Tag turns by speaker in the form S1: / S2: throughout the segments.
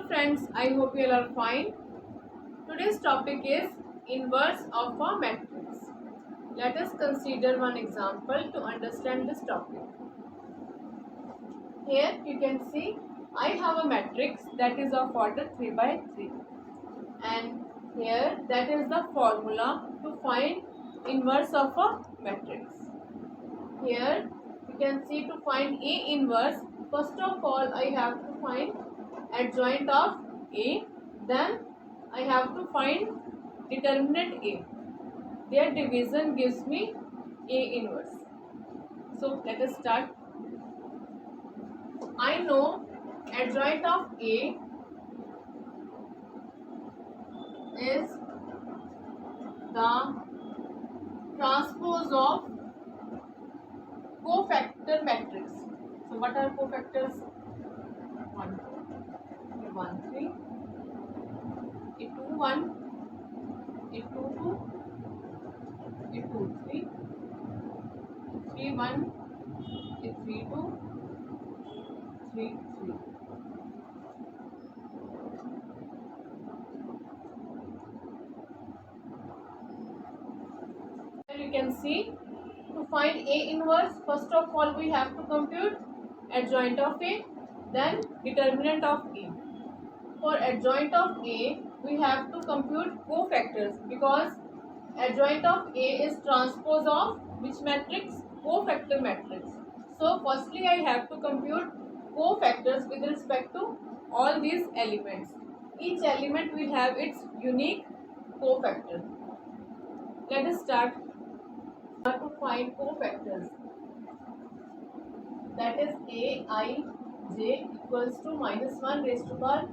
S1: friends, I hope you all are fine. Today's topic is inverse of a matrix. Let us consider one example to understand this topic. Here you can see I have a matrix that is of order 3 by 3, and here that is the formula to find inverse of a matrix. Here you can see to find A inverse, first of all I have to find adjoint of A, then I have to find determinant A. Their division gives me A inverse. So let us start. I know adjoint of A is the transpose of cofactor matrix. So what are cofactors? 1, 2, 1, 3, A2, 1, A2, 2, A2, 3, A3, 1, A3, 2, 3, 3. Here you can see to find A inverse, first of all we have to compute adjoint of A, then determinant of A. For adjoint of A, we have to compute cofactors because adjoint of A is transpose of which matrix? Cofactor matrix. So firstly I have to compute cofactors with respect to all these elements. Each element will have its unique cofactor. Let us start to find cofactors. That is Aij equals to minus 1 raised to power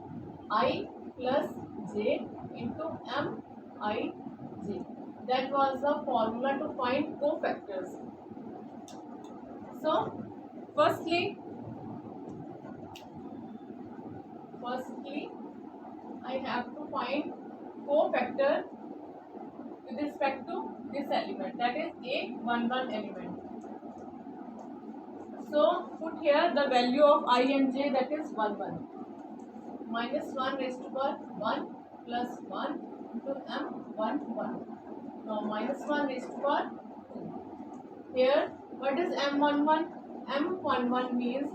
S1: I plus j into Mij. That was the formula to find cofactors. So, firstly, I have to find cofactor with respect to this element, that is A11 element. So, put here the value of I and j, that is 1, 1. Minus 1 raised to power 1 plus 1 into M1, 1. Now, minus 1 raised to power 2. Here, what is M11? M11 means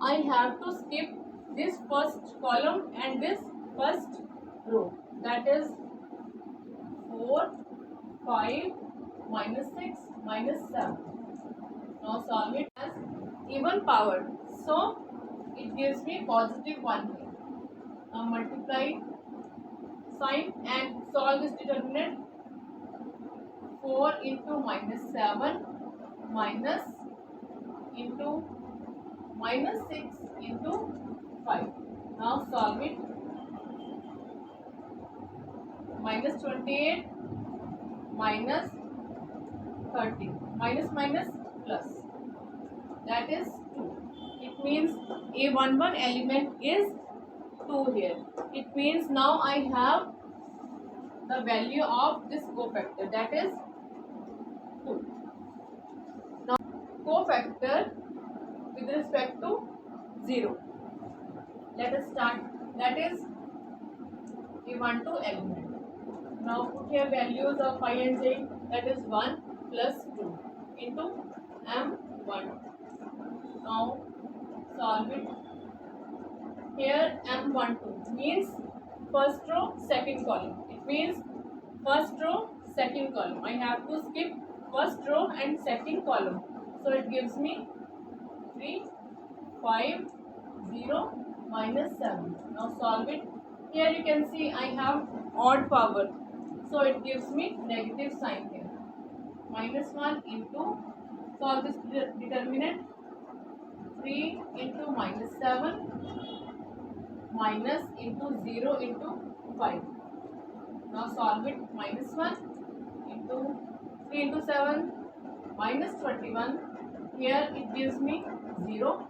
S1: I have to skip this first column and this first row. That is 4, 5, minus 6, minus 7. Now solve it as even powered. So it gives me positive 1 here. Now multiply sign and solve this determinant. 4 into minus 7 minus into minus 6 into 5. Now solve it. Minus 28 minus 30. Minus minus plus. That is 2. It means A11 element is 2 here. It means now I have the value of this cofactor, that is 2. Now cofactor with respect to 0. Let us start. That is A12 element. Now put here values of I and j, that is 1 plus 2 into M1. Now solve it. Here M12 means first row, second column. It means first row, second column. I have to skip first row and second column. So it gives me 3, 5, 0, minus 7. Now solve it. Here you can see I have odd power. So it gives me negative sign here. Minus 1 into, solve this determinant. 3 into minus 7 minus into 0 into 5. Now solve it. Minus 1 into 3 into 7 minus 21. Here it gives me 0.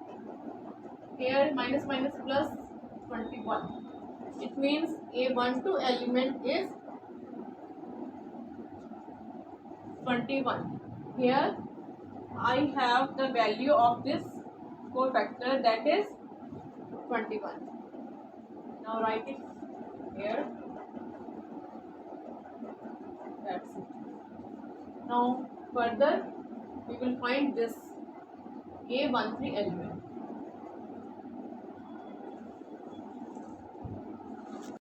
S1: Here minus minus plus 21. It means A12 element is 21. Here I have the value of this cofactor, that is 21. Now write it here. That's it. Now further we will find this A13 element.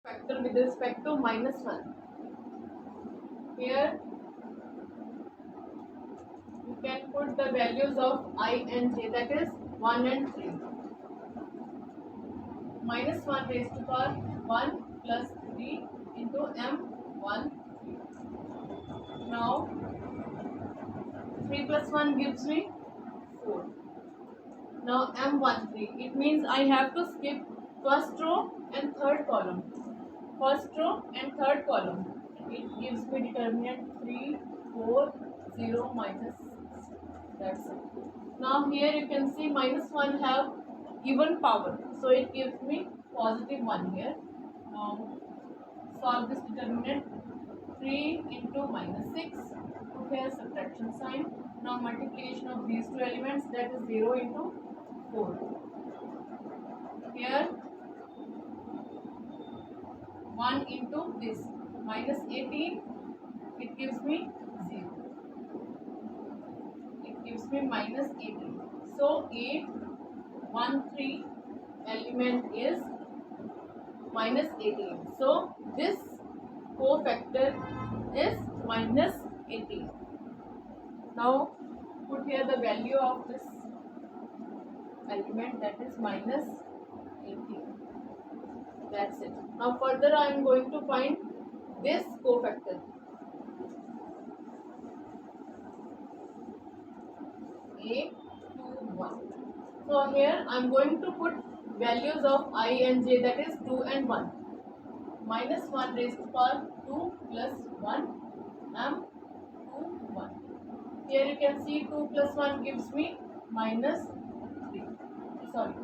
S1: Factor with respect to -1. Here you can put the values of I and j, that is 1 and 3. -1 raised to power 1 plus 3 into m1. Now 3 plus 1 gives me 4. Now m13, it means I have to skip first row and third column. First row and third column. It gives me determinant 3, 4, 0, -6. That's it. Now here you can see -1 have even power, so it gives me +1 here. Now solve this determinant. 3 into -6. Put here subtraction sign. Now multiplication of these two elements, that is 0 into 4. Here 1 into this -18, it gives me 0. It gives me -18. So A13 element is -18. So this cofactor is -18. Now put here the value of this element, that is -18. That's it. Now further I am going to find this cofactor. A21. So here I am going to put values of I and j, that is 2 and 1. -1 raised to power 2 plus 1 m21. Here you can see 2 plus 1 gives me -3. Sorry,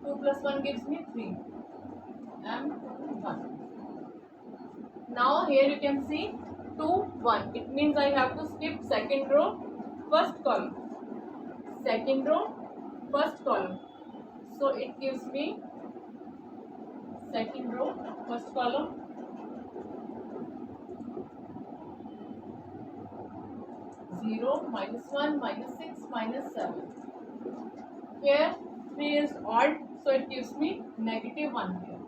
S1: 2 plus 1 gives me 3. m21. Now here you can see 2, 1. It means I have to skip second row, first column. Second row, first column. So it gives me second row, first column. 0, -1, -6, -7. Here 3 is odd, so it gives me -1 here.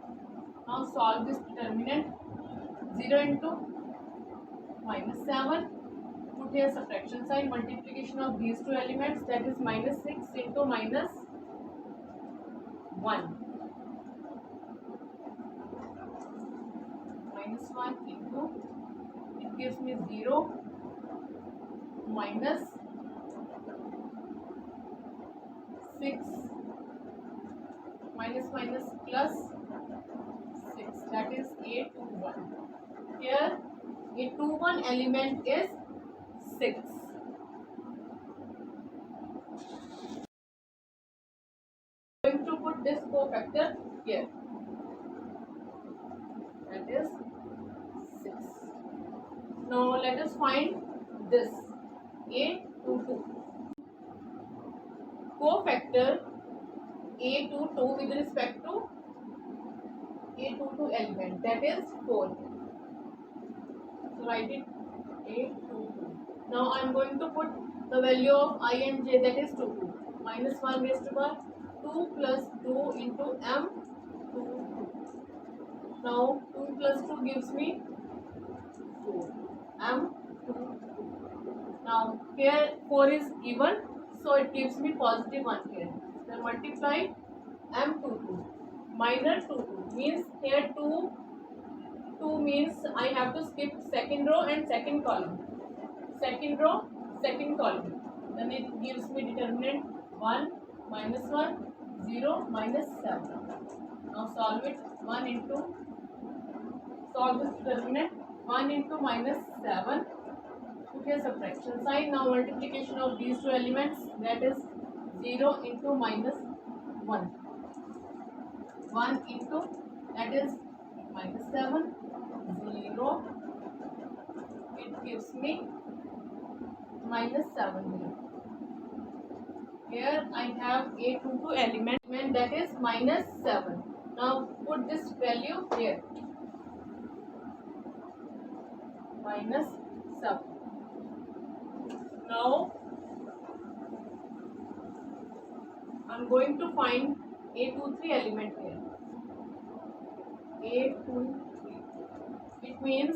S1: Now solve this determinant. 0 into -7. Put here subtraction sign. Multiplication of these two elements, that is -6 into -1. -1 into, it gives me 0, -6, minus plus 6, that is A21. Here A21 element is 6. Going to put this cofactor here, that is 6. Now let us find this A22. Cofactor A22 with respect to A22 element, that is 4. So write it A22. Now I am going to put the value of I and j, that is 2. -1 raised to power 2 plus 2 into m22. Now 2 plus 2 gives me 4. m22. Now here 4 is even, so it gives me +1 here. Then multiply m22. Minor 22 means here 2 means I have to skip second row and second column. Second row, second column. Then it gives me determinant 1, -1, 0, -7. Now solve it. 1 into, solve this determinant. 1 into -7. Put here subtraction sign. Now multiplication of these two elements, that is 0 into -1. 1 into, that is -7, 0. It gives me -7 here. Here I have A22 element, that is -7. Now put this value here, minus 7. Now I'm going to find A23 element here. A23. It means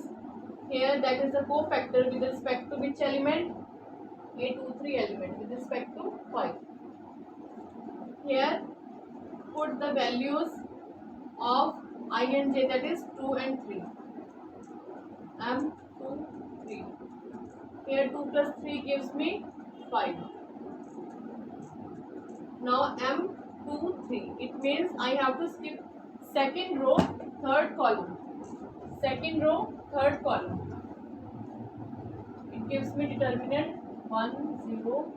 S1: here that is the cofactor with respect to which element? A23 element with respect to 5. Here put the values of I and j, that is 2 and 3. M2, 3. Here 2 plus 3 gives me 5. Now M2, 3. It means I have to skip second row, third column. Second row, third column. It gives me determinant 1, 0,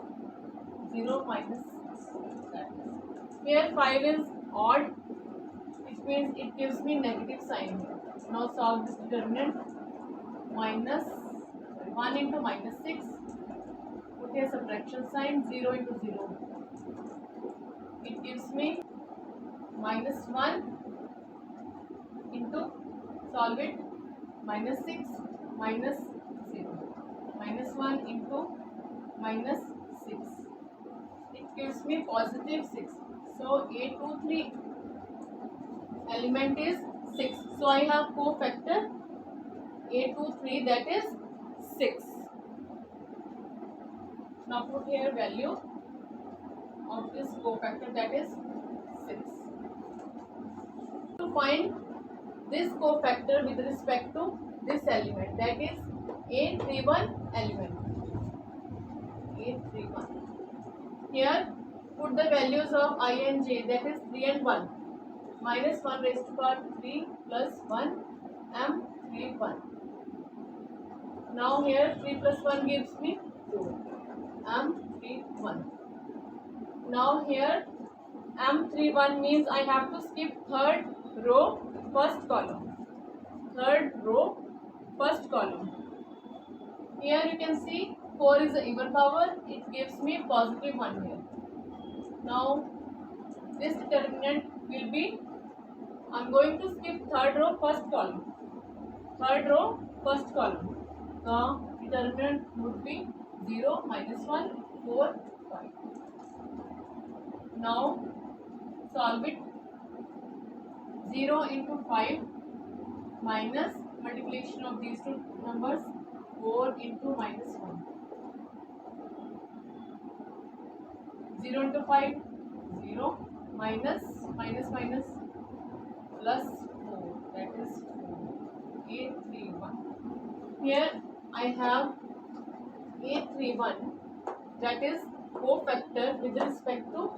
S1: 0 minus 6. Here 5 is odd, which means it gives me negative sign here. Now solve this determinant. Minus 1 into minus 6. Put here subtraction sign, 0 into 0. It gives me minus 1 into, solve it, minus 6 minus 0. Minus 1 into minus 6. It gives me positive 6. So A23 element is 6. So I have cofactor A23, that is 6. Now put here value of this cofactor, that is 6. To find this cofactor with respect to this element, that is A31 element. A31. Here put the values of I and j, that is 3 and 1. Minus 1 raised to power 3 plus 1, M31. Now here 3 plus 1 gives me 4. M31. Now here M31 means I have to skip third row, first column. Third row, first column. Here you can see 4 is the even power. It gives me positive 1 here. Now this determinant will be, I am going to skip third row, first column. Third row, first column. The determinant would be 0, minus 1, 4, 5. Now solve it. 0 into 5 minus multiplication of these two numbers, 4 into minus 1. 0 into 5, 0, minus plus 4, that is 4. A31. Here I have A31, that is cofactor with respect to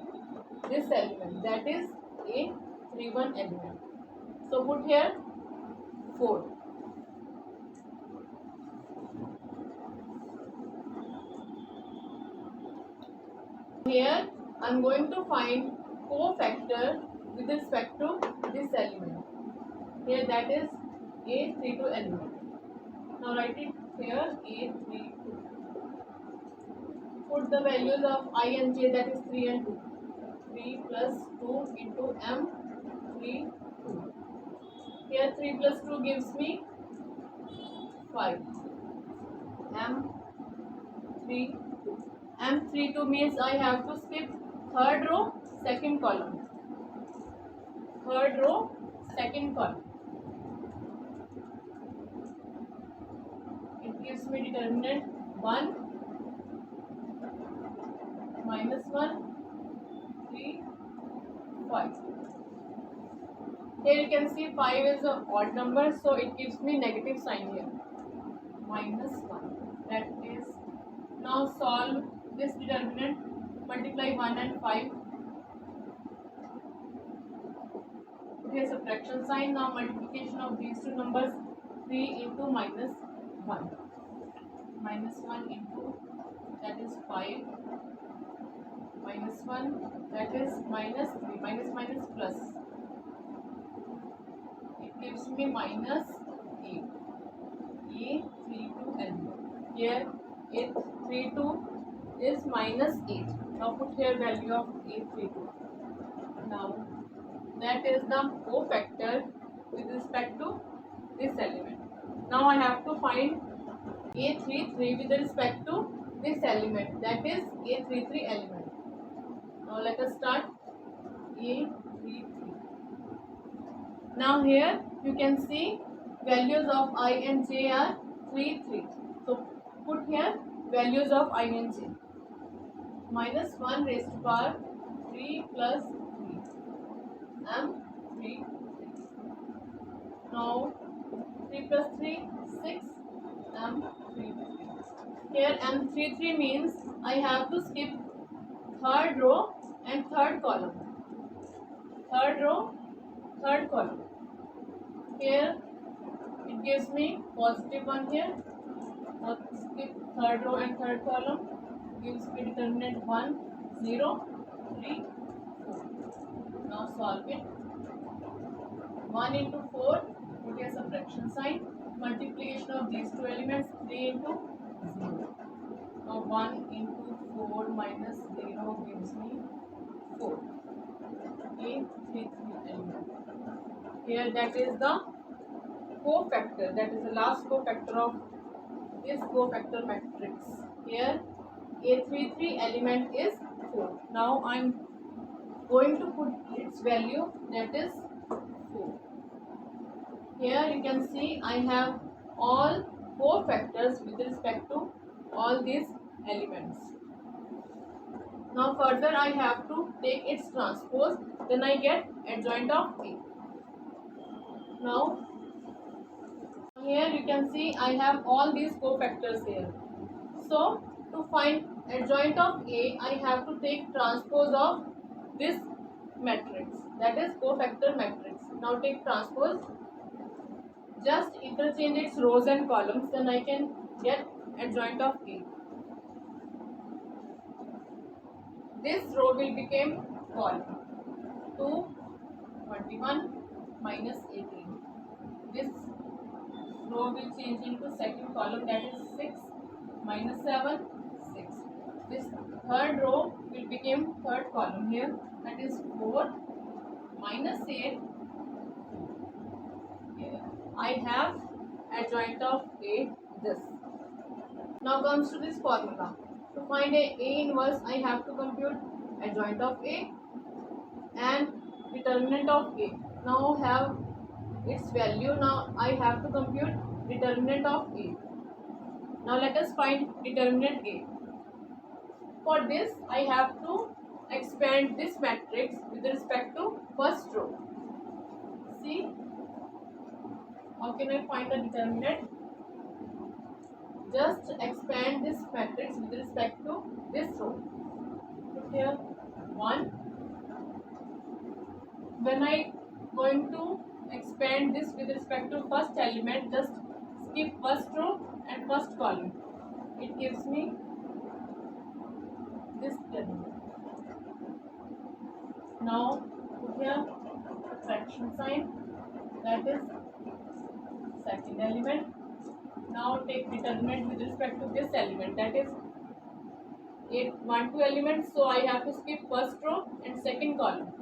S1: this element, that is A31 element. So put here 4. Here I am going to find cofactor with respect to this element. Here that is A32 element. Now write it here, A32. Put the values of I and j, that is 3 and 2. 3 plus 2 into M32. Here 3 plus 2 gives me 5. M32. M32 means I have to skip third row, second column. Third row, second column. It gives me determinant 1, minus 1, 3, 5. Here you can see 5 is an odd number, so it gives me negative sign here. Minus 1. That is, now solve this determinant, multiply 1 and 5. Here subtraction sign. Now multiplication of these two numbers, 3 into minus 1. Minus 1 into, that is 5. Minus 1, that is minus 3. Minus plus. It gives me minus 8. A32 element. Here A32 is minus 8. Now put here value of A32. Now that is the cofactor with respect to this element. Now I have to find A33 with respect to this element, that is A33 element. Now let us start A33. Now here you can see values of I and j are 3, 3. So put here values of I and j. Minus 1 raised to power 3 plus 3 m 3. Now 3 plus 3 6 m 3. Here m33 means I have to skip third row and third column. Third row, third column. Here it gives me positive 1 here. Now skip third row and third column. Gives me determinant 1, 0, 3, 4. Now solve it. 1 into 4, put a subtraction sign. Multiplication of these two elements, 3 into 0. Now 1 into 4 minus 0 gives me 4. A33 element. Here that is the cofactor, that is the last cofactor of this cofactor matrix. Here A33 element is 4. Now I am going to put its value, that is 4. Here you can see I have all cofactors with respect to all these elements. Now further I have to take its transpose, then I get adjoint of A. Now here you can see I have all these cofactors here. So to find adjoint of A, I have to take transpose of this matrix, that is cofactor matrix. Now take transpose, just interchange its rows and columns, then I can get adjoint of A. This row will become column 2, 21 minus 18. This row will change into second column, that is 6 minus 7, 6. This third row will become third column here, that is 4 minus 8. Here I have adjoint of A, this. Now comes to this formula. To find A inverse, I have to compute adjoint of A and determinant of A. Now have its value. Now I have to compute determinant of A. Now let us find determinant A. For this I have to expand this matrix with respect to first row. See, how can I find the determinant? Just expand this matrix with respect to this row. Put here 1. When I going to expand this with respect to first element, just skip first row and first column. It gives me this determinant. Now put here subtraction sign, that is second element. Now take determinant with respect to this element, that is 1, 2 elements, so I have to skip first row and second column.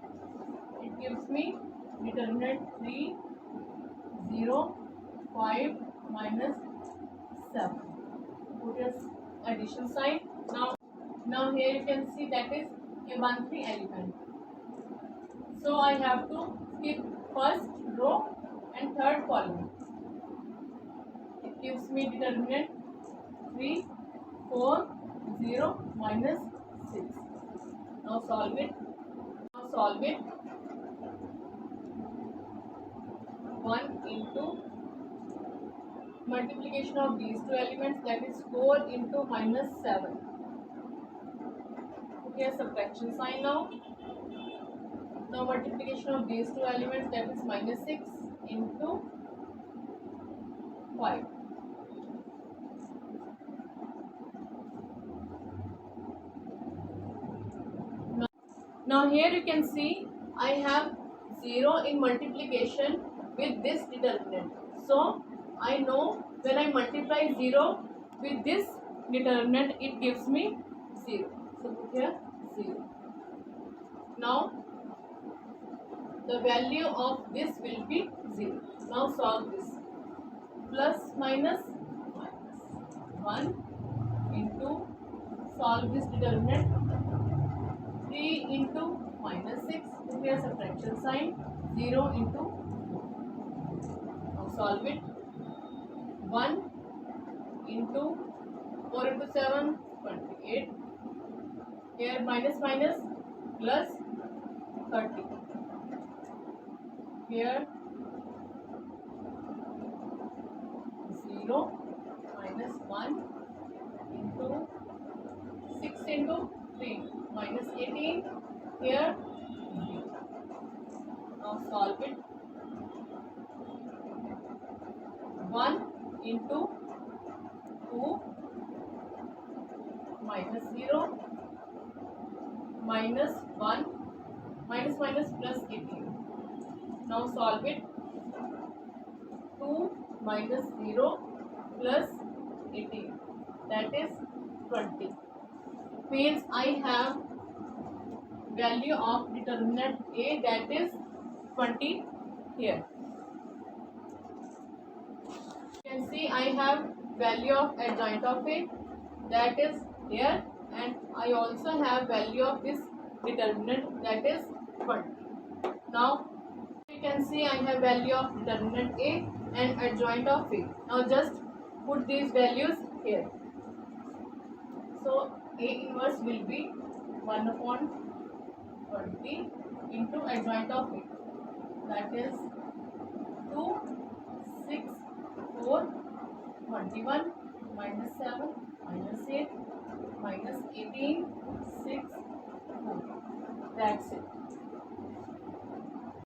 S1: It gives me determinant 3, 0, 5 minus 7. Put your addition sign. Now here you can see that is A13 element. So I have to skip first row and third column. It gives me determinant 3, 4, 0 minus 6. Now solve it. 1 into multiplication of these two elements, that is 4 into minus 7. Okay, subtraction sign now. Now multiplication of these two elements, that is minus 6 into 5. Now here you can see I have 0 in multiplication with this determinant. So I know when I multiply 0 with this determinant, it gives me 0. So put here 0. Now the value of this will be 0. Now solve this. Plus minus minus 1 into, solve this determinant, 3 into minus 6, prepare subtraction sign, 0 into 2. Now solve it. 1 into 4 into 7, 28. Here minus minus plus 30. Here 0 minus 1 into 6 into 3 minus 18. Here 0. Now solve it. 1 into 2 minus 0 minus 1 minus minus plus 18. Now solve it. 2 minus 0 plus 18, that is 20. Means I have value of determinant A, that is 20 here. You can see I have value of adjoint of A, that is here, and I also have value of this determinant, that is 20. Now you can see I have value of determinant A and adjoint of A. Now just put these values here. So A inverse will be 1 upon 20 into adjoint of A, that is 2, 6, 4, 21, minus 7, minus 8, minus 18, 6, 4. That's it.